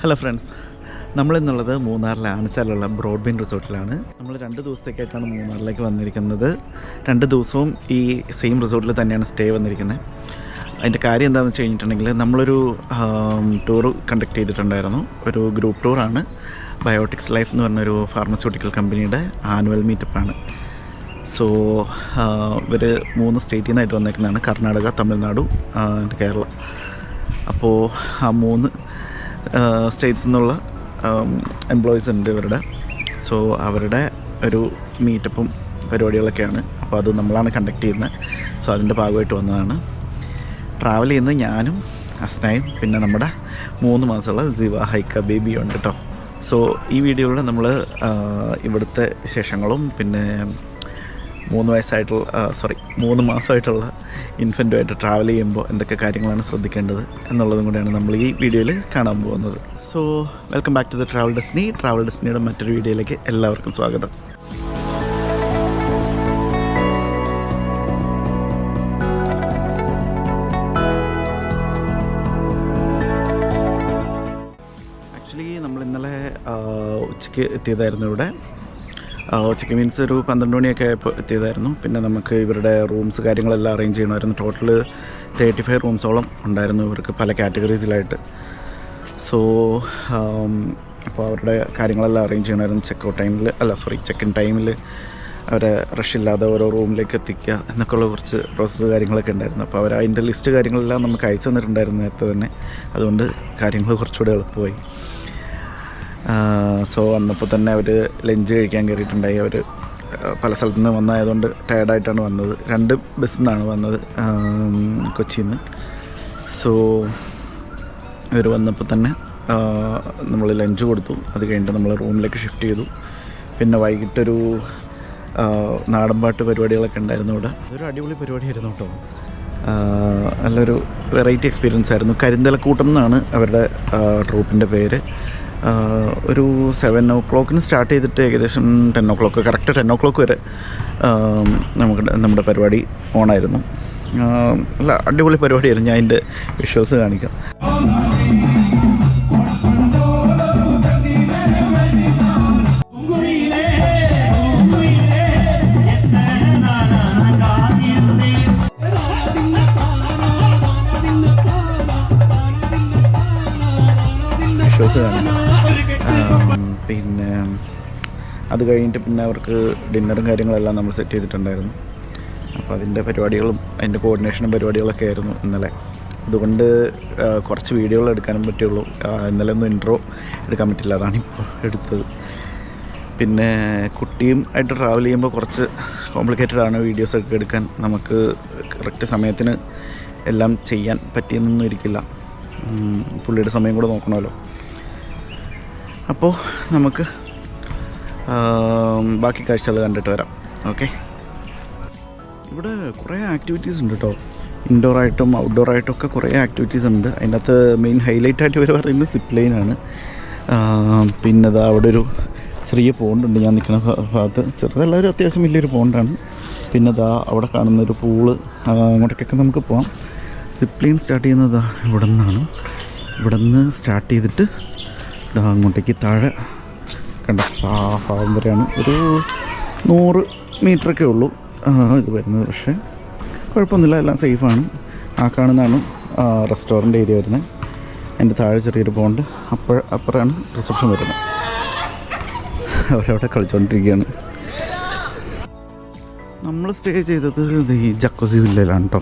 Hello friends, നമ്മളിന്നുള്ളത് മൂന്നാറിലെ ആനച്ചാലുള്ള Broadbean റിസോർട്ടിലാണ്. നമ്മൾ 2 ദിവസത്തേക്കായിട്ടാണ് മൂന്നാറിലേക്ക് വന്നിരിക്കുന്നത്. 2 ദിവസവും ഈ സെയിം റിസോർട്ടിൽ തന്നെയാണ് സ്റ്റേ വന്നിരിക്കുന്നത്. അതിൻ്റെ കാര്യം എന്താണെന്ന് വെച്ച് കഴിഞ്ഞിട്ടുണ്ടെങ്കിൽ നമ്മളൊരു ടൂർ കണ്ടക്ട് ചെയ്തിട്ടുണ്ടായിരുന്നു. ഒരു ഗ്രൂപ്പ് ടൂറാണ്. ബയോട്ടിക്സ് ലൈഫ് എന്ന് പറഞ്ഞൊരു ഫാർമസ്യൂട്ടിക്കൽ കമ്പനിയുടെ ആനുവൽ മീറ്റപ്പാണ്. സോ ഇവർ 3 സ്റ്റേറ്റിൽ നിന്നായിട്ട് വന്നേക്കുന്നതാണ്: കർണാടക, തമിഴ്നാടു, കേരള. അപ്പോൾ ആ 3 സ്റ്റേറ്റ്സിൽ നിന്നുള്ള എംപ്ലോയീസ് ഉണ്ട് ഇവരുടെ. സോ അവരുടെ ഒരു മീറ്റപ്പും പരിപാടികളൊക്കെയാണ്. അപ്പോൾ അത് നമ്മളാണ് കണ്ടക്ട് ചെയ്യുന്നത്. സോ അതിൻ്റെ ഭാഗമായിട്ട് വന്നതാണ്. ട്രാവൽ ചെയ്യുന്നത് ഞാനും അസ്നയും പിന്നെ നമ്മുടെ 3 മാസമുള്ള സിവ ഹൈക്ക ബേബിയും ഉണ്ട് കേട്ടോ. സോ ഈ വീഡിയോയിൽ നമ്മൾ ഇവിടുത്തെ വിശേഷങ്ങളും പിന്നെ 3 മാസമായിട്ടുള്ള ഇൻഫൻറ്റുമായിട്ട് ട്രാവൽ ചെയ്യുമ്പോൾ എന്തൊക്കെ കാര്യങ്ങളാണ് ശ്രദ്ധിക്കേണ്ടത് എന്നുള്ളതും കൂടെയാണ് നമ്മൾ ഈ വീഡിയോയിൽ കാണാൻ പോകുന്നത്. So welcome back to the travel ഡെസ്റ്റിനിയുടെ മറ്റൊരു വീഡിയോയിലേക്ക് എല്ലാവർക്കും സ്വാഗതം. ആക്ച്വലി നമ്മൾ ഇന്നലെ ഉച്ചയ്ക്ക് എത്തിയതായിരുന്നു ഇവിടെ. ഉച്ചയ്ക്ക് മീൻസ് ഒരു 12 മണിയൊക്കെ ആയപ്പോൾ എത്തിയതായിരുന്നു. പിന്നെ നമുക്ക് ഇവരുടെ റൂംസ് കാര്യങ്ങളെല്ലാം അറേഞ്ച് ചെയ്യണമായിരുന്നു. ടോട്ടൽ 35 റൂംസോളം ഉണ്ടായിരുന്നു ഇവർക്ക് പല കാറ്റഗറീസിലായിട്ട്. സോ അപ്പോൾ അവരുടെ കാര്യങ്ങളെല്ലാം അറേഞ്ച് ചെയ്യണമായിരുന്നു. ചെക്ക് ഇൻ ടൈമിൽ അവരെ റഷില്ലാതെ ഓരോ റൂമിലേക്ക് എത്തിക്കുക എന്നൊക്കെയുള്ള കുറച്ച് പ്രോസസ്സ് കാര്യങ്ങളൊക്കെ ഉണ്ടായിരുന്നു. അപ്പോൾ അവർ അതിൻ്റെ ലിസ്റ്റ് കാര്യങ്ങളെല്ലാം നമുക്ക് അയച്ചു തന്നിട്ടുണ്ടായിരുന്നു നേരത്തെ തന്നെ. അതുകൊണ്ട് കാര്യങ്ങൾ കുറച്ചുകൂടെ എളുപ്പമായി. സോ വന്നപ്പോൾ തന്നെ അവർ ലഞ്ച് കഴിക്കാൻ കയറിയിട്ടുണ്ടായി. അവർ പല സ്ഥലത്തു നിന്ന് വന്നതായതുകൊണ്ട് ടയർഡായിട്ടാണ് വന്നത്. 2 ബസ്സിൽ നിന്നാണ് വന്നത്, കൊച്ചിയിൽ നിന്ന്. സോ ഇവർ വന്നപ്പോൾ തന്നെ നമ്മൾ ലഞ്ച് കൊടുത്തു. അത് കഴിഞ്ഞിട്ട് നമ്മൾ റൂമിലേക്ക് ഷിഫ്റ്റ് ചെയ്തു. പിന്നെ വൈകിട്ടൊരു നാടൻപാട്ട് പരിപാടികളൊക്കെ ഉണ്ടായിരുന്നു ഇവിടെ. അതൊരു അടിപൊളി പരിപാടിയായിരുന്നു കേട്ടോ. നല്ലൊരു വെറൈറ്റി എക്സ്പീരിയൻസ് ആയിരുന്നു. കരിന്തലക്കൂട്ടം എന്നാണ് അവരുടെ ട്രൂപ്പിൻ്റെ പേര്. ഒരു 7 o'clock സ്റ്റാർട്ട് ചെയ്തിട്ട് ഏകദേശം 10 o'clock, കറക്റ്റ് 10 o'clock വരെ നമ്മുടെ പരിപാടി ഓണായിരുന്നു. നല്ല അടിപൊളി പരിപാടിയായിരുന്നു. ഞാൻ അതിൻ്റെ വിഷ്വൽസ് കാണിക്കാം. വിഷ്വൽസ് കാണിക്കാം. പിന്നെ അത് കഴിഞ്ഞിട്ട് പിന്നെ അവർക്ക് ഡിന്നറും കാര്യങ്ങളെല്ലാം നമ്മൾ സെറ്റ് ചെയ്തിട്ടുണ്ടായിരുന്നു. അപ്പോൾ അതിൻ്റെ പരിപാടികളും അതിൻ്റെ കോർഡിനേഷനും പരിപാടികളൊക്കെ ആയിരുന്നു ഇന്നലെ. അതുകൊണ്ട് കുറച്ച് വീഡിയോകൾ എടുക്കാനും പറ്റുള്ളൂ. ഇന്നലെ ഒന്നും ഇൻട്രോ എടുക്കാൻ പറ്റില്ല, അതാണ് ഇപ്പോൾ എടുത്തത്. പിന്നെ കുട്ടിയും ആയിട്ട് ട്രാവൽ ചെയ്യുമ്പോൾ കുറച്ച് കോംപ്ലിക്കേറ്റഡ് ആണ് വീഡിയോസൊക്കെ എടുക്കാൻ. നമുക്ക് കറക്റ്റ് സമയത്തിന് എല്ലാം ചെയ്യാൻ പറ്റിയെന്നൊന്നും ഇരിക്കില്ല. പുള്ളിയുടെ സമയം കൂടെ നോക്കണമല്ലോ. അപ്പോൾ നമുക്ക് ബാക്കി കാഴ്ചകൾ കണ്ടിട്ട് വരാം. ഓക്കെ. ഇവിടെ കുറേ ആക്ടിവിറ്റീസ് ഉണ്ട് കേട്ടോ. ഇൻഡോറായിട്ടും ഔട്ട്ഡോറായിട്ടും ഒക്കെ കുറേ ആക്ടിവിറ്റീസ് ഉണ്ട്. അതിൻ്റെ അകത്ത് മെയിൻ ഹൈലൈറ്റായിട്ട് ഇവർ പറയുന്നത് സിപ്പ് ലൈനാണ്. പിന്നെ അത് അവിടെ ഒരു ചെറിയ പോണ്ടുണ്ട് ഞാൻ നിൽക്കുന്ന ഭാഗത്ത്. ചെറുതെല്ലാവരും അത്യാവശ്യം വലിയൊരു പോണ്ടാണ്. പിന്നെ അതാ അവിടെ കാണുന്നൊരു പൂള്, അങ്ങോട്ടേക്കൊക്കെ നമുക്ക് പോകാം. സിപ്പ് ലൈൻ സ്റ്റാർട്ട് ചെയ്യുന്നത് ഇവിടെ നിന്നാണ്. ഇവിടെ നിന്ന് സ്റ്റാർട്ട് ചെയ്തിട്ട് അങ്ങോട്ടേക്ക് താഴെ കണ്ട ആ ഭാഗം വരെയാണ്. ഒരു 100 മീറ്ററൊക്കെ ഉള്ളൂ ഇത് വരുന്നത്. പക്ഷേ കുഴപ്പമൊന്നുമില്ല, എല്ലാം സേഫാണ്. ആ കാണുന്നതാണ് റെസ്റ്റോറൻറ്റ് ഏരിയ വരുന്നത്. അതിൻ്റെ താഴെ ചെറിയൊരു പോണ്ട്. അപ്പുറമാണ് റിസപ്ഷൻ വരുന്നത്. അവരവിടെ കളിച്ചുകൊണ്ടിരിക്കുകയാണ്. നമ്മൾ സ്റ്റേ ചെയ്തത് ഈ ജക്കോസി വില്ലയിലാണ് കേട്ടോ.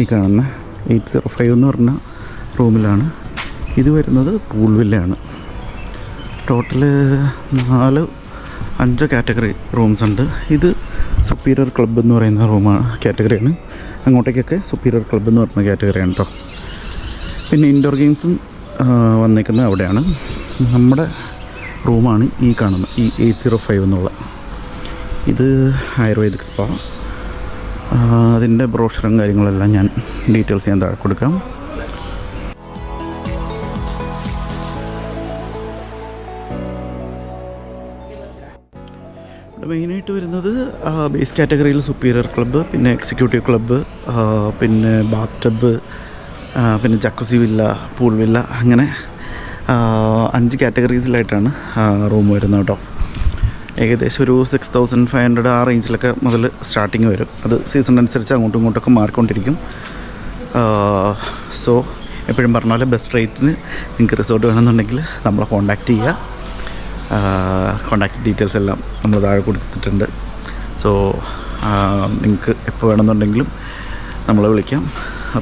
ഈ കാണുന്ന 805 എന്ന് പറഞ്ഞ റൂമിലാണ്. ഇത് വരുന്നത് പൂൾ വില്ലയാണ്. ടോട്ടൽ 4-5 കാറ്റഗറി റൂംസ് ഉണ്ട്. ഇത് സുപ്പീരിയർ ക്ലബ്ബ് എന്ന് പറയുന്ന കാറ്റഗറിയാണ്. അങ്ങോട്ടേക്കൊക്കെ സുപ്പീരിയർ ക്ലബ്ബ് എന്ന് പറയുന്ന കാറ്റഗറിയാണ് കേട്ടോ. പിന്നെ ഇൻഡോർ ഗെയിംസും വന്നേക്കുന്നത് അവിടെയാണ്. നമ്മുടെ റൂമാണ് ഈ കാണുന്നത്, ഈ 805 എന്നുള്ള. ഇത് ആയുർവേദിക് സ്പാ. അതിൻ്റെ ബ്രോഷറും കാര്യങ്ങളെല്ലാം ഞാൻ ഡീറ്റെയിൽസ് ഞാൻ താഴെ കൊടുക്കാം. മെയിനായിട്ട് വരുന്നത് ബേസ് കാറ്റഗറിയിൽ സുപ്പീരിയർ ക്ലബ്ബ്, പിന്നെ എക്സിക്യൂട്ടീവ് ക്ലബ്ബ്, പിന്നെ ബാത്ത് ടബ്, പിന്നെ ജക്കുസി വില്ല, പൂൾ വില്ല, അങ്ങനെ 5 കാറ്റഗറീസിലായിട്ടാണ് റൂം വരുന്നത് കേട്ടോ. ഏകദേശം ഒരു 6500 ആ റേഞ്ചിലൊക്കെ മുതൽ സ്റ്റാർട്ടിങ് വരും. അത് സീസൺ അനുസരിച്ച് അങ്ങോട്ടും ഇങ്ങോട്ടൊക്കെ മാറിക്കൊണ്ടിരിക്കും. സോ എപ്പോഴും പറഞ്ഞ പോലെ ബെസ്റ്റ് റേറ്റിന് നിങ്ങൾക്ക് റിസോർട്ട് വേണമെന്നുണ്ടെങ്കിൽ നമ്മളെ കോൺടാക്റ്റ് ചെയ്യുക. കോൺടാക്റ്റ് ഡീറ്റെയിൽസ് എല്ലാം നമ്മൾ താഴെ കൊടുത്തിട്ടുണ്ട്. സോ നിങ്ങൾക്ക് എപ്പോൾ വേണമെന്നുണ്ടെങ്കിലും നമ്മളെ വിളിക്കാം,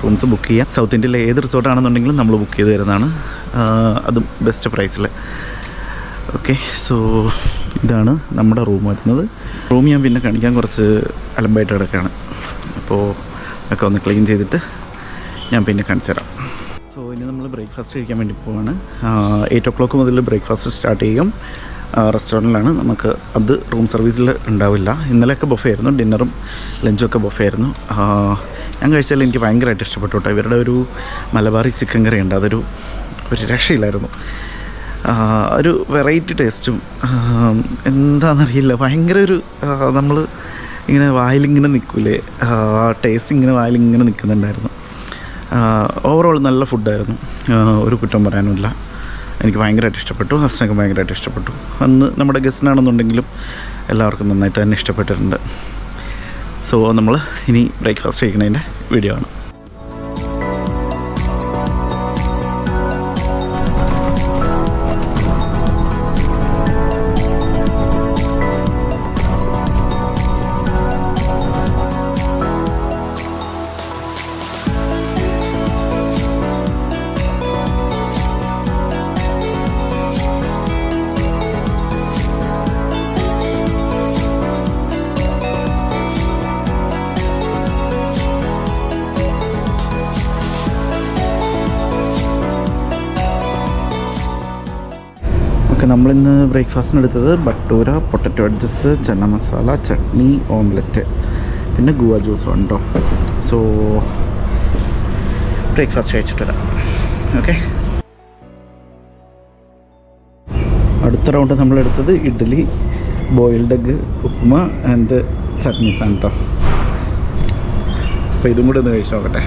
റൂംസ് ബുക്ക് ചെയ്യാം. സൗത്ത് ഇന്ത്യയിലെ ഏത് റിസോർട്ടാണെന്നുണ്ടെങ്കിലും നമ്മൾ ബുക്ക് ചെയ്ത് തരുന്നതാണ്, അതും ബെസ്റ്റ് പ്രൈസിൽ. ഓക്കെ, സോ ഇതാണ് നമ്മുടെ റൂം വരുന്നത്. റൂം ഞാൻ പിന്നെ കാണിക്കാൻ കുറച്ച് അലമ്പായിട്ട് കിടക്കുകയാണ്. അപ്പോൾ ഒക്കെ ഒന്ന് ക്ലീൻ ചെയ്തിട്ട് ഞാൻ പിന്നെ കാണിച്ചു തരാം. സോ ഇനി നമ്മൾ ബ്രേക്ക്ഫാസ്റ്റ് കഴിക്കാൻ വേണ്ടി പോവാണ്. 8 o'clock മുതൽ ബ്രേക്ക്ഫാസ്റ്റ് സ്റ്റാർട്ട് ചെയ്യും. റെസ്റ്റോറൻറ്റിലാണ്. നമുക്ക് അത് റൂം സർവീസിൽ ഉണ്ടാവില്ല. ഇന്നലെയൊക്കെ ബൊഫേ ആയിരുന്നു, ഡിന്നറും ലഞ്ചും ഒക്കെ ബൊഫേ ആയിരുന്നു. ഞാൻ കഴിച്ചാൽ എനിക്ക് ഭയങ്കരമായിട്ട് ഇഷ്ടപ്പെട്ടു കേട്ടോ. ഇവരുടെ ഒരു മലബാറി ചിക്കൻ കറി ഉണ്ട്, ഒരു രക്ഷയില്ലായിരുന്നു. ഒരു വെറൈറ്റി ടേസ്റ്റും എന്താണെന്നറിയില്ല, ഭയങ്കര ഒരു നമ്മൾ ഇങ്ങനെ വായിലിങ്ങനെ നിൽക്കൂലേ, ആ ടേസ്റ്റ് ഇങ്ങനെ വായിലിങ്ങനെ നിൽക്കുന്നുണ്ടായിരുന്നു. ഓവറോൾ നല്ല ഫുഡായിരുന്നു, ഒരു കുറ്റം പറയാനുമില്ല. എനിക്ക് ഭയങ്കരമായിട്ട് ഇഷ്ടപ്പെട്ടു, ഹസ്നൊക്കെ ഭയങ്കരമായിട്ട് ഇഷ്ടപ്പെട്ടു. അന്ന് നമ്മുടെ ഗസ്റ്റിനാണെന്നുണ്ടെങ്കിലും എല്ലാവർക്കും നന്നായിട്ട് തന്നെ ഇഷ്ടപ്പെട്ടിട്ടുണ്ട്. സോ നമ്മൾ ഇനി ബ്രേക്ക്ഫാസ്റ്റ് കഴിക്കുന്നതിൻ്റെ വീഡിയോ ആണ്. നമ്മളിന്ന് ബ്രേക്ക്ഫാസ്റ്റിന് എടുത്തത് bhatura, potato wedges, chana masala, chutney, omelette, പിന്നെ ഗുവ ജ്യൂസ് ഉണ്ടോ. സോ ബ്രേക്ക്ഫാസ്റ്റ് കഴിച്ചിട്ട് വരാം. ഓക്കെ, അടുത്ത റൗണ്ട് നമ്മളെടുത്തത് idli, boiled egg, upma and ചട്നീസാണ് കേട്ടോ. അപ്പോൾ ഇതും കൂടെ ഒന്ന് കഴിച്ച് നോക്കട്ടെ.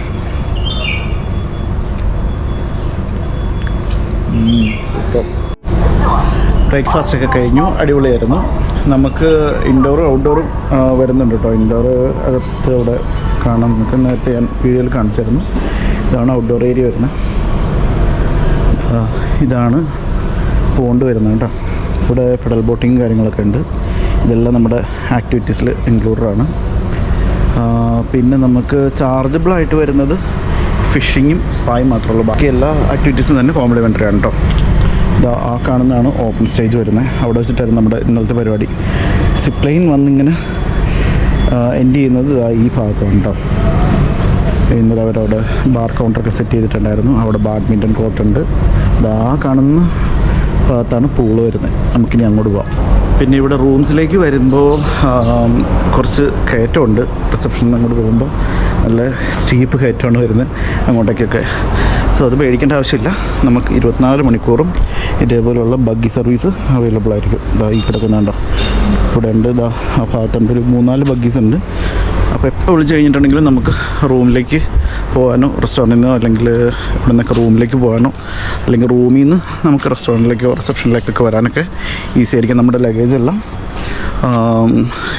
സൂപ്പർ. ബ്രേക്ക്ഫാസ്റ്റൊക്കെ കഴിഞ്ഞു, അടിപൊളിയായിരുന്നു. നമുക്ക് ഇൻഡോറും ഔട്ട്ഡോറും വരുന്നുണ്ട് കേട്ടോ. ഇൻഡോർ അകത്ത് അവിടെ കാണാം, നമുക്ക് നേരത്തെ ഞാൻ വീഡിയോയിൽ കാണിച്ചായിരുന്നു. ഇതാണ് ഔട്ട്ഡോർ ഏരിയ വരുന്നത്. ഇതാണ് പോണ്ട് വരുന്നത് കേട്ടോ. ഇവിടെ പെഡൽ ബോട്ടിങ് കാര്യങ്ങളൊക്കെ ഉണ്ട്. ഇതെല്ലാം നമ്മുടെ ആക്ടിവിറ്റീസിൽ ഇൻക്ലൂഡഡാണ്. പിന്നെ നമുക്ക് ചാർജബിളായിട്ട് വരുന്നത് ഫിഷിങ്ങും സ്പായും മാത്രമേ ഉള്ളൂ. ബാക്കി എല്ലാ ആക്ടിവിറ്റീസും തന്നെ കോംപ്ലിമെൻ്ററി ആണ് കേട്ടോ. ആ കാണുന്നതാണ് ഓപ്പൺ സ്റ്റേജ് വരുന്നത്. അവിടെ വെച്ചിട്ടായിരുന്നു നമ്മുടെ ഇന്നലത്തെ പരിപാടി. സിപ്ലൈൻ വന്നിങ്ങനെ എൻഡ് ചെയ്യുന്നത് ഈ ഭാഗത്താണ് കേട്ടോ. ഇന്നലെ അവരവിടെ ബാർ കൗണ്ടറൊക്കെ സെറ്റ് ചെയ്തിട്ടുണ്ടായിരുന്നു. അവിടെ ബാഡ്മിൻ്റൺ കോർട്ടുണ്ട്. ആ കാണുന്ന ഭാഗത്താണ് പൂള് വരുന്നത്. നമുക്കിനി അങ്ങോട്ട് പോവാം. പിന്നെ ഇവിടെ റൂംസിലേക്ക് വരുമ്പോൾ കുറച്ച് കയറ്റമുണ്ട്. റിസപ്ഷനിൽ അങ്ങോട്ട് പോകുമ്പോൾ നല്ല സ്റ്റീപ്പ് കയറ്റമാണ് വരുന്നത് അങ്ങോട്ടേക്കൊക്കെ. സോ അത് പേടിക്കേണ്ട ആവശ്യമില്ല. നമുക്ക് 24 മണിക്കൂറും ഇതേപോലെയുള്ള ബഗ്ഗി സർവീസ് അവൈലബിൾ ആയിരിക്കും. ഇതാ ഈ കിടക്കുന്നുണ്ടോ, ഇവിടെ ഉണ്ട്. ഇതാ ആ ഭാഗത്തുണ്ട് ഒരു 3-4 ബഗ്ഗീസ് ഉണ്ട്. അപ്പോൾ എപ്പോൾ വിളിച്ച് കഴിഞ്ഞിട്ടുണ്ടെങ്കിലും നമുക്ക് റൂമിലേക്ക് പോകാനോ റെസ്റ്റോറൻറ്റിൽ നിന്നോ അല്ലെങ്കിൽ ഇവിടെ നിന്നൊക്കെ റൂമിലേക്ക് പോകാനോ അല്ലെങ്കിൽ റൂമിൽ നിന്ന് നമുക്ക് റെസ്റ്റോറൻറ്റിലേക്കോ റിസപ്ഷനിലേക്കൊക്കെ വരാനൊക്കെ ഈസി ആയിരിക്കും. നമ്മുടെ ലഗേജ് എല്ലാം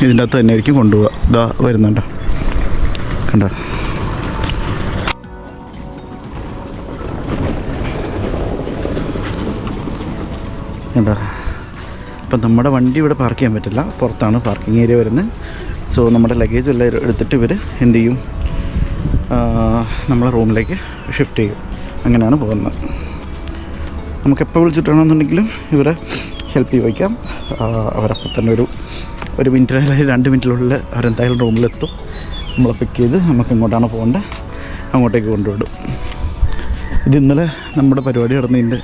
ഇതിൻ്റെ അകത്ത് തന്നെ ആയിരിക്കും കൊണ്ടുപോവുക. ഇതാ വരുന്നുണ്ടോ, കണ്ടോ. എന്താ, അപ്പം നമ്മുടെ വണ്ടി ഇവിടെ പാർക്ക് ചെയ്യാൻ പറ്റില്ല, പുറത്താണ് പാർക്കിംഗ് ഏരിയ വരുന്നത്. സോ നമ്മുടെ ലഗേജ് എല്ലാം എടുത്തിട്ട് ഇവർ എന്ത് ചെയ്യും, നമ്മളെ റൂമിലേക്ക് ഷിഫ്റ്റ് ചെയ്യും. അങ്ങനെയാണ് പോകുന്നത്. നമുക്കെപ്പോൾ വിളിച്ചിട്ടാണെന്നുണ്ടെങ്കിലും ഇവരെ ഹെൽപ്പ് ചെയ്ത് വയ്ക്കാം. അവരപ്പം തന്നെ ഒരു മിനിറ്റ് അല്ലെങ്കിൽ 2 മിനിറ്റിനുള്ളിൽ അവരെന്തായാലും റൂമിലെത്തും. നമ്മളെ പിക്ക് ചെയ്ത് നമുക്ക് എങ്ങോട്ടാണ് പോകേണ്ടത് അങ്ങോട്ടേക്ക് കൊണ്ടുവിടും. ഇത് ഇന്നലെ നമ്മുടെ പരിപാടി നടന്നതിൻ്റെ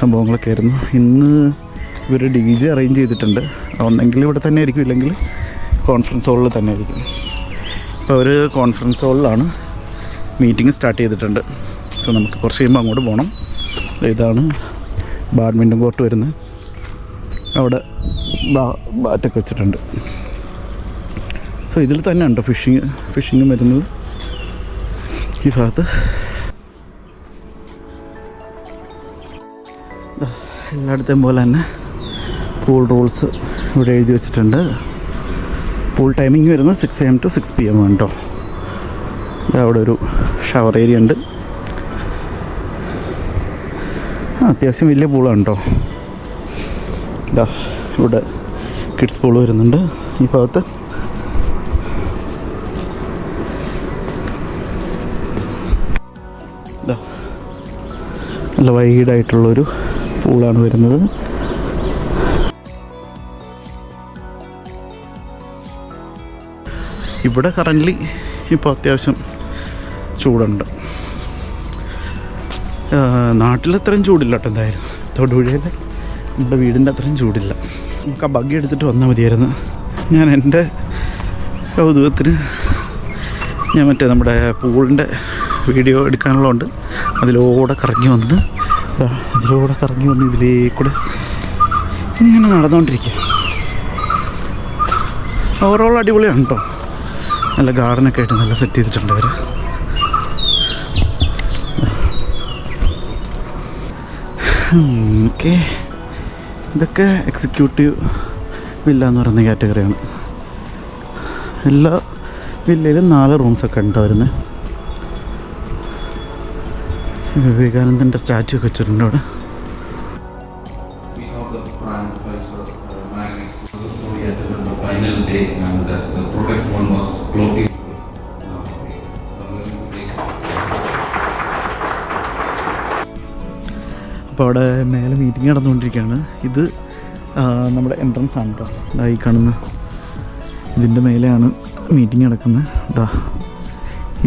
സംഭവങ്ങളൊക്കെ ആയിരുന്നു. ഇന്ന് ഇവർ DJ അറേഞ്ച് ചെയ്തിട്ടുണ്ട്. ഒന്നെങ്കിൽ ഇവിടെ തന്നെ ആയിരിക്കും, ഇല്ലെങ്കിൽ കോൺഫറൻസ് ഹാളിൽ തന്നെ ആയിരിക്കും. അപ്പോൾ അവർ കോൺഫറൻസ് ഹാളിലാണ് മീറ്റിംഗ് സ്റ്റാർട്ട് ചെയ്തിട്ടുണ്ട്. സോ നമുക്ക് കുറച്ച് കഴിയുമ്പോൾ അങ്ങോട്ട് പോകണം. ഇതാണ് ബാഡ്മിൻ്റൺ കോർട്ട് വരുന്നത്. അവിടെ ബാറ്റൊക്കെ വെച്ചിട്ടുണ്ട്. സോ ഇതിൽ തന്നെ ഉണ്ടോ ഫിഷിങ്ങും വരുന്നത് ഈ ഭാഗത്ത്. എല്ലായിടത്തെയും പോലെ തന്നെ പൂൾ റൂൾസ് ഇവിടെ എഴുതി വെച്ചിട്ടുണ്ട്. പൂൾ ടൈമിങ് വരുന്നത് 6 AM to 6 PM ആണ് കേട്ടോ. അവിടെ ഒരു ഷവർ ഏരിയ ഉണ്ട്. അത്യാവശ്യം വലിയ പൂളാണ് കേട്ടോ. ഇവിടെ കിഡ്സ് പൂൾ വരുന്നുണ്ട് ഈ ഭാഗത്ത്. നല്ല വൈഡായിട്ടുള്ളൊരു പൂളാണ് വരുന്നത്. ഇവിടെ കറൻ്റ്ലി ഇപ്പോൾ അത്യാവശ്യം ചൂടുണ്ട്. നാട്ടിലത്രയും ചൂടില്ല കേട്ടോ. എന്തായാലും തൊടുപുഴയിൽ നമ്മുടെ വീടിൻ്റെ അത്രയും ചൂടില്ല. നമുക്ക് ആ ബഗ്ഗി എടുത്തിട്ട് വന്നാൽ മതിയായിരുന്നു. ഞാൻ എൻ്റെ കൗതുകത്തിന് ഞാൻ നമ്മുടെ പൂളിൻ്റെ വീഡിയോ എടുക്കാനുള്ളതുകൊണ്ട് അതിലൂടെ കറങ്ങി വന്ന് ഇതിലേക്കൂടെ ഇങ്ങനെ നടന്നുകൊണ്ടിരിക്കുക. ഓവറോൾ അടിപൊളിയാണ് കേട്ടോ. നല്ല ഗാർഡനൊക്കെ ആയിട്ട് നല്ല സെറ്റ് ചെയ്തിട്ടുണ്ട് അവർ. ഓക്കെ, ഇതൊക്കെ എക്സിക്യൂട്ടീവ് വില്ല എന്ന് പറയുന്ന കാറ്റഗറിയാണ്. എല്ലാ വില്ലയിലും 4 റൂംസൊക്കെ ഉണ്ട് വരുന്നത്. വിവേകാനന്ദൻ്റെ സ്റ്റാച്ചു ഒക്കെ വെച്ചിട്ടുണ്ട് അവിടെ. അപ്പോൾ അവിടെ മേലെ മീറ്റിംഗ് നടന്നുകൊണ്ടിരിക്കുകയാണ്. ഇത് നമ്മുടെ എൻട്രൻസ് ആണ് കേട്ടോ. ഇതായി കാണുന്ന ഇതിൻ്റെ മേലെയാണ് മീറ്റിംഗ് നടക്കുന്നത്.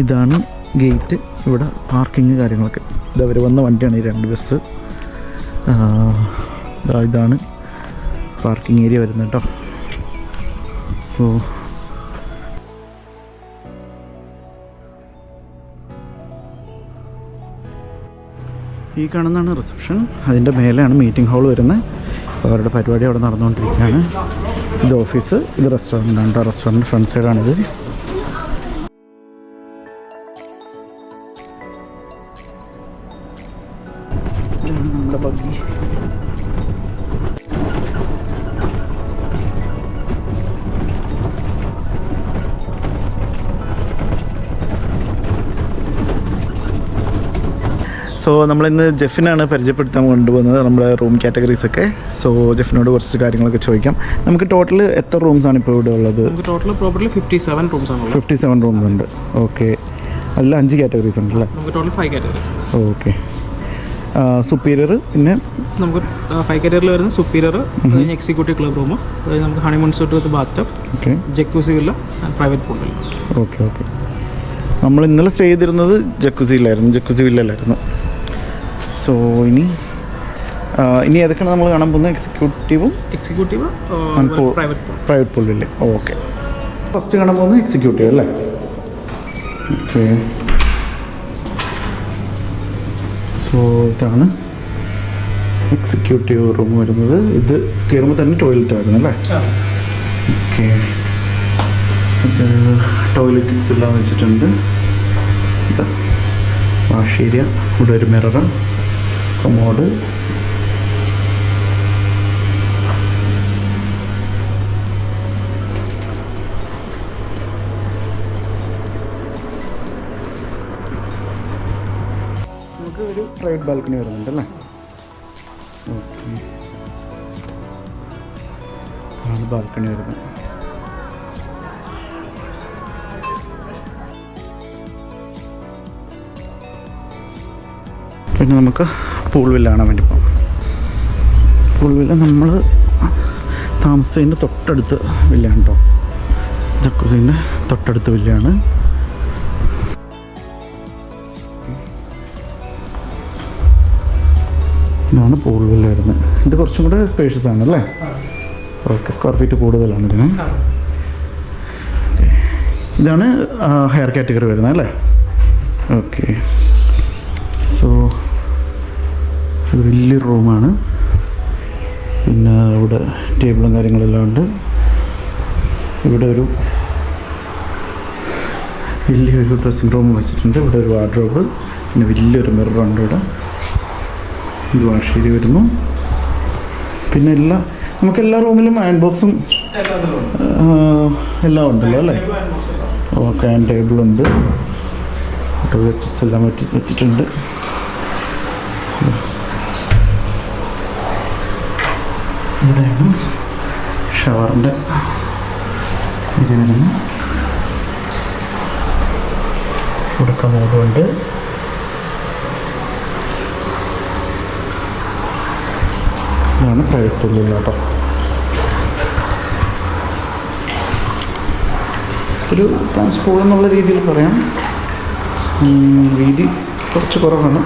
ഇതാണ് ഗേറ്റ്. ഇവിടെ പാർക്കിങ് കാര്യങ്ങളൊക്കെ. ഇതവർ വന്ന വണ്ടിയാണ് ഈ 2 ബസ്. ഇതാണ് പാർക്കിംഗ് ഏരിയ വരുന്നത് കേട്ടോ. സോ ഈ കാണുന്നതാണ് റിസപ്ഷൻ. അതിൻ്റെ മേലെയാണ് മീറ്റിംഗ് ഹാൾ വരുന്നത്. അവരുടെ പരിപാടി അവിടെ നടന്നുകൊണ്ടിരിക്കുകയാണ്. ഇത് ഓഫീസ്, ഇത് റെസ്റ്റോറൻ്റ് ആണ്. റെസ്റ്റോറൻറ്റ് ഫ്രണ്ട് സൈഡാണിത്. ഇതാണ് നമ്മുടെ ബഗ്ഗി. സോ നമ്മളിന്ന് ജെഫിനാണ് പരിചയപ്പെടുത്താൻ കൊണ്ടുപോകുന്നത് നമ്മുടെ റൂം കാറ്റഗറീസൊക്കെ. സോ ജെഫിനോട് കുറച്ച് കാര്യങ്ങളൊക്കെ ചോദിക്കാം. നമുക്ക് ടോട്ടൽ എത്ര റൂംസാണ് ഇപ്പോൾ ഇവിടെ ഉള്ളത്? Total properly 57 റൂംസാണ്. 57 റൂംസ് ഉണ്ട്. ഓക്കെ, അതിൽ 5 കാറ്റഗറീസ് ഉണ്ടല്ലേ? നമുക്ക് ടോട്ടൽ 5 കാറ്റഗറീസ്. ഓക്കെ, സുപ്പീരിയർ പിന്നെ നമുക്ക് 5 കാറ്റഗറിയിൽ വരുന്ന സുപ്പീരിയർ, എക്സിക്യൂട്ടീവ് ക്ലബ് റൂം, അതായത് നമുക്ക് honeymoon suite with bath tub, okay, jacuzzi villa, private pool villa. Okay okay. നമ്മൾ ഇന്നലെ സ്റ്റേ ചെയ്തിരുന്നത് ജക്കൂസി വില്ലയിലായിരുന്നു. സോ ഇനി ഏതൊക്കെയാണ് നമ്മൾ കാണാൻ പോകുന്നത്? Executive private pool villa. Okay, first കാണാൻ പോകുന്നത് എക്സിക്യൂട്ടീവ് അല്ലേ? ഓക്കെ, സോ ഇതാണ് എക്സിക്യൂട്ടീവ് റൂം വരുന്നത്. ഇത് കയറുമ്പോൾ തന്നെ ടോയ്ലറ്റ് ആയിരുന്നു അല്ലേ? ഓക്കെ, ഇത് ടോയ്ലറ്റ്സ് എല്ലാം വെച്ചിട്ടുണ്ട്. വാഷ് ഏരിയ, ഇവിടെ ഒരു മിറർ, കമോഡ്, നമുക്ക് ഒരു പ്രൈവറ്റ് ബാൽക്കണി വരുന്നുണ്ട് അല്ലേ? ഓക്കെ, ആണ് ബാൽക്കണി വരുന്നത്. പിന്നെ നമുക്ക് പൂൾ വില്ല കാണാൻ വേണ്ടി പോകാം. പൂൾ വില്ല നമ്മൾ താമസത്തിൻ്റെ തൊട്ടടുത്ത് വില്ലയാണ് കേട്ടോ. ജക്കൂസിൻ്റെ തൊട്ടടുത്ത് വില്ലയാണ്. ഇതാണ് പൂൾ വില്ല വരുന്നത്. ഇത് കുറച്ചും കൂടെ സ്പേഷ്യസ് ആണല്ലേ? ഓക്കെ, സ്ക്വയർ ഫീറ്റ് കൂടുതലാണ് ഇതിന്. ഇതാണ് ഹയർ കാറ്റഗറി വരുന്നത് അല്ലേ? ഓക്കെ, സോ ഇത് വലിയൊരു റൂമാണ്. പിന്നെ ഇവിടെ ടേബിളും കാര്യങ്ങളെല്ലാം ഉണ്ട്. ഇവിടെ ഒരു വലിയൊരു ഡ്രസ്സിങ് റൂം വെച്ചിട്ടുണ്ട്. ഇവിടെ ഒരു വാർഡ്രോബ്, പിന്നെ വലിയൊരു മിററുണ്ട് ഇവിടെ. ഇത് വാഷേരി വരുന്നു. പിന്നെ നമുക്കെല്ലാ റൂമിലും അയൺ ബോക്സും എല്ലാം ഉണ്ടല്ലോ അല്ലേ? ഓക്കെ, അയൺ ടേബിളുണ്ട്, ടോയ്ലറ്റ്സ് എല്ലാം വെച്ചിട്ടുണ്ട്. ഇവിടെയാണ് ഷവറിൻ്റെ ഇത് വരുന്നു. ഇവിടെ കമോഡുണ്ട്. ഇതാണ് പ്രൈവറ്റ് പുള്ളിൽ കേട്ടോ. ഒരു സ്കൂൾ എന്നുള്ള രീതിയിൽ പറയാം. വീതി കുറച്ച് കുറവാണ്.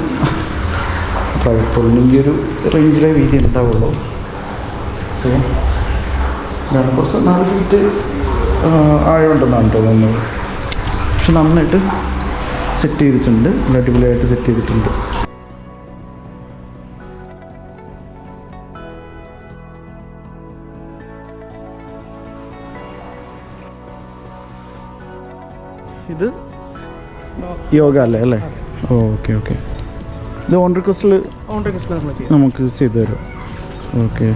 പ്രൈവറ്റ് പുള്ളിൽ ഈ ഒരു റേഞ്ചിലെ വീതി ഉണ്ടാവുള്ളൂ. ഇതാണ് കുറച്ച് 4 ഫീറ്റ് ആഴമുണ്ടെന്നാണ് തോന്നുന്നത്. പക്ഷെ നന്നായിട്ട് സെറ്റ് ചെയ്തിട്ടുണ്ട്, നല്ല അടിപൊളിയായിട്ട് സെറ്റ് ചെയ്തിട്ടുണ്ട്. ഇത് യോഗ അല്ലേ? ഓക്കെ. ഇത് ഓൺ റിക്വസ്റ്റിൽ നമുക്ക് ചെയ്തു തരും. ഓക്കെ.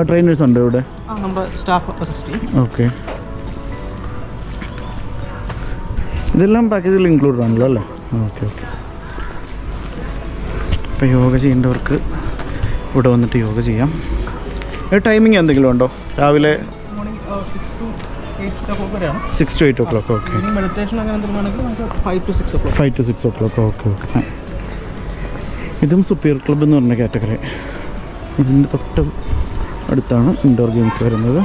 ട്രെയിനേഴ്സ് ഉണ്ട് ഇവിടെ? നമ്മുടെ സ്റ്റാഫ് അസിസ്റ്റന്റ്. ഓക്കെ. ഇതെല്ലാം പാക്കേജിൽ ഇൻക്ലൂഡഡ് ആണല്ലോ അല്ലേ? ഓക്കെ. അപ്പോൾ യോഗ ചെയ്യേണ്ടവർക്ക് ഇവിടെ വന്നിട്ട് യോഗ ചെയ്യാം. ടൈമിങ് എന്തെങ്കിലും ഉണ്ടോ? രാവിലെ 6 to 8 o'clock. ഓക്കെ. മെഡിറ്റേഷൻ അങ്ങനെ എന്തെങ്കിലും 5 to 6 o'clock. 5 to 6 o'clock. Okay. ഇതും സുപ്പീരിയർ ക്ലബ് എന്ന് പറഞ്ഞ കാറ്റഗറി. ഇതിൻ്റെ തൊട്ട് അടുത്താണ് ഇൻഡോർ ഗെയിംസ് വരുന്നത്.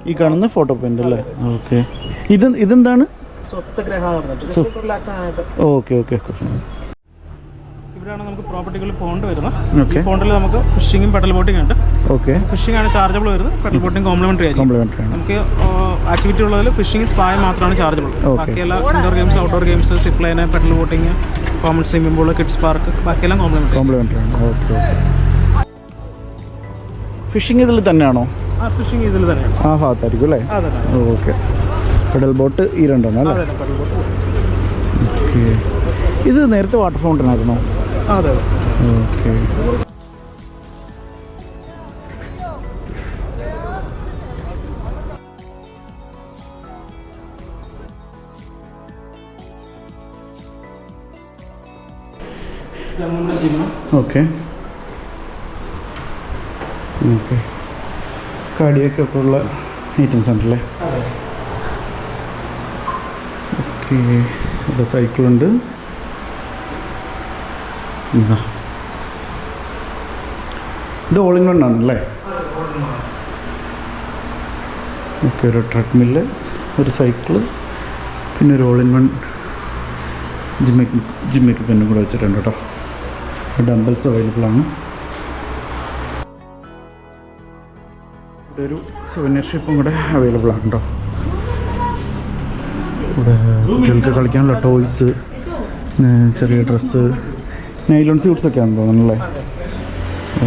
ഈ കാണുന്ന ഫോട്ടോ പോയിന്റ് അല്ലേ? ഓക്കെ. ഇതെന്താണ്? ഓക്കെ. ഇവിടെയാണ് നമുക്ക് പ്രോപ്പർട്ടികളിൽ പോണ്ട് വരുന്നത്. ഈ പോണ്ടിൽ നമുക്ക് ഫിഷിങ്ങും പെഡൽ ബോട്ടിംഗ് ഉണ്ട്. ഓക്കെ. ഫിഷിംഗ് ആണ് ചാർജബിൾ വരുന്നത്, പെഡൽ ബോട്ടിംഗ് കോംപ്ലിമെന്ററി ആയിരിക്കും. നമുക്ക് ആക്ടിവിറ്റി ഉള്ളതിൽ ഫിഷിംഗ് സ്പായ മാത്രമാണ് ചാർജബിൾ. ബാക്കിയെല്ലാം indoor games, outdoor games, zip line, pedal boating, common swimming pool, kids park, ബാക്കിയെല്ലാം കോംപ്ലിമെന്ററി ആണ്. ഓക്കെ. ഫിഷിംഗ് ഇതിൽ തന്നെയാണോ? ഫിഷിംഗ് ഇതിൽ തന്നെയാണ്. ആ ഭാഗത്തായിരിക്കും അല്ലേ? ഓക്കെ. പെഡൽ ബോട്ട് ഈ രണ്ടെണ്ണം അല്ലേ? ഓക്കെ. ഇത് നേരത്തെ വാട്ടർ ഫൗണ്ടൻ ആയിരുന്നോ? അതെ. ഓക്കെ. ഓക്കെ. കാർഡിയൊക്കെ ഉള്ള ഐറ്റംസ് ഉണ്ടല്ലേ? ഓക്കെ. ഇവിടെ സൈക്കിളുണ്ട്. ഇത് ഓൾ ഇൻ വൺ ആണല്ലേ? ഓക്കെ. ഒരു ട്രെഡ്മില്ല്, ഒരു സൈക്കിള്, പിന്നെ ഒരു ഓൾ ഇൻ വൺ ജിം എക്യുപ്മെൻറ്റും കൂടെ വെച്ചിട്ടുണ്ട് കേട്ടോ. ഡംബൽസ് അവൈലബിൾ ആണ്. ഇവിടെ ഒരു സുവനീർ ഷിപ്പും കൂടെ അവൈലബിൾ ആണ് കേട്ടോ. ഇവിടെ കുട്ടികൾക്ക് കളിക്കാനുള്ള ടോയ്സ്, ചെറിയ ഡ്രസ്സ്, നൈലോൺ സ്യൂട്ട്സൊക്കെ ആണെന്ന് തോന്നുന്നല്ലേ?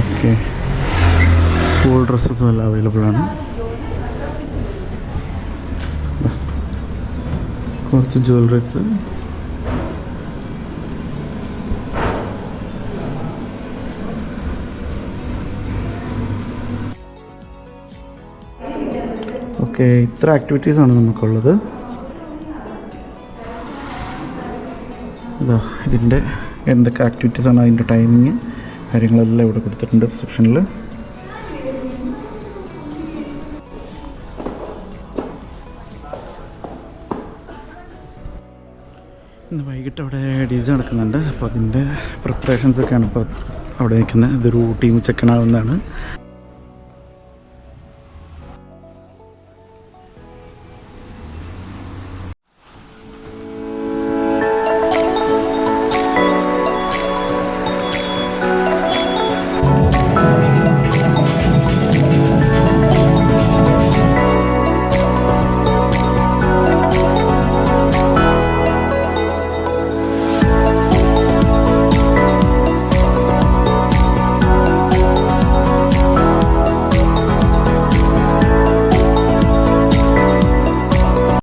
ഓക്കെ. സ്കൂൾ ഡ്രസ്സസും എല്ലാം അവൈലബിൾ ആണ്. കുറച്ച് ജ്വല്ലറീസ്, ഓക്കെ. ഇത്ര ആക്ടിവിറ്റീസാണ് നമുക്കുള്ളത്. ഇതിൻ്റെ എന്തൊക്കെ ആക്ടിവിറ്റീസാണ്, അതിൻ്റെ ടൈമിങ് കാര്യങ്ങളെല്ലാം ഇവിടെ കൊടുത്തിട്ടുണ്ട് റിസപ്ഷനിൽ. ഇന്ന് വൈകിട്ട് അവിടെ ഡീജെ നടക്കുന്നുണ്ട്. അപ്പോൾ അതിൻ്റെ പ്രിപ്പറേഷൻസൊക്കെയാണ് ഇപ്പോൾ അവിടെ നിൽക്കുന്നത്. ഇതൊരു ടീം ചെക്കനാവുന്നതാണ്.